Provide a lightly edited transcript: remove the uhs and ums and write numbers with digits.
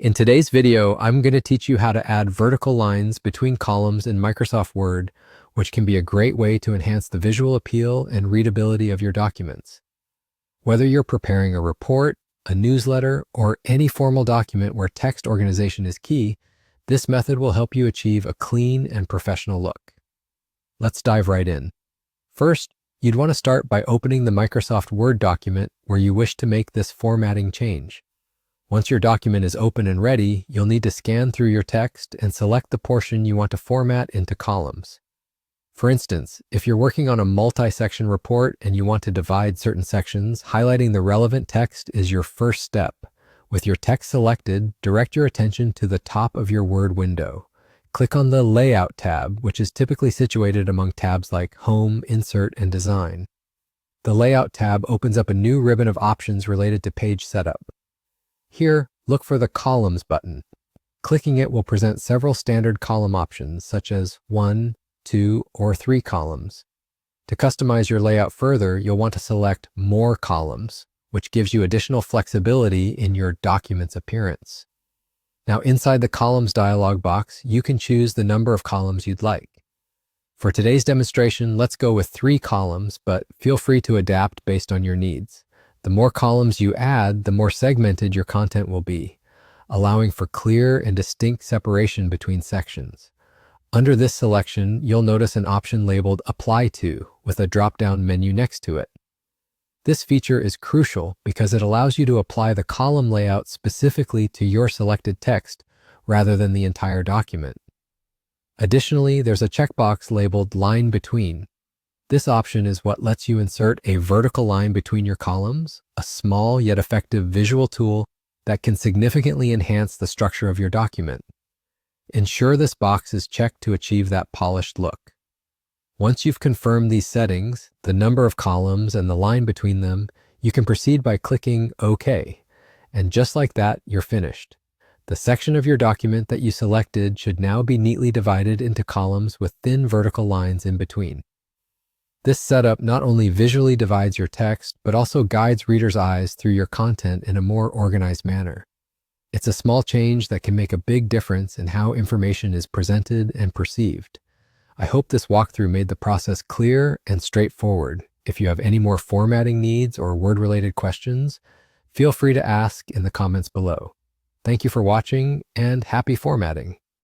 In today's video, I'm going to teach you how to add vertical lines between columns in Microsoft Word, which can be a great way to enhance the visual appeal and readability of your documents. Whether you're preparing a report, a newsletter, or any formal document where text organization is key, this method will help you achieve a clean and professional look. Let's dive right in. First, you'd want to start by opening the Microsoft Word document where you wish to make this formatting change. Once your document is open and ready, you'll need to scan through your text and select the portion you want to format into columns. For instance, if you're working on a multi-section report and you want to divide certain sections, highlighting the relevant text is your first step. With your text selected, direct your attention to the top of your Word window. Click on the Layout tab, which is typically situated among tabs like Home, Insert, and Design. The Layout tab opens up a new ribbon of options related to page setup. Here, look for the Columns button. Clicking it will present several standard column options, such as 1, 2, or 3 columns. To customize your layout further, you'll want to select More Columns, which gives you additional flexibility in your document's appearance. Now, inside the Columns dialog box, you can choose the number of columns you'd like. For today's demonstration, let's go with 3 columns, but feel free to adapt based on your needs. The more columns you add, the more segmented your content will be, allowing for clear and distinct separation between sections. Under this selection, you'll notice an option labeled Apply To with a drop-down menu next to it. This feature is crucial because it allows you to apply the column layout specifically to your selected text rather than the entire document. Additionally, there's a checkbox labeled Line Between. This option is what lets you insert a vertical line between your columns, a small yet effective visual tool that can significantly enhance the structure of your document. Ensure this box is checked to achieve that polished look. Once you've confirmed these settings, the number of columns and the line between them, you can proceed by clicking OK. And just like that, you're finished. The section of your document that you selected should now be neatly divided into columns with thin vertical lines in between. This setup not only visually divides your text, but also guides readers' eyes through your content in a more organized manner. It's a small change that can make a big difference in how information is presented and perceived. I hope this walkthrough made the process clear and straightforward. If you have any more formatting needs or Word-related questions, feel free to ask in the comments below. Thank you for watching, and happy formatting!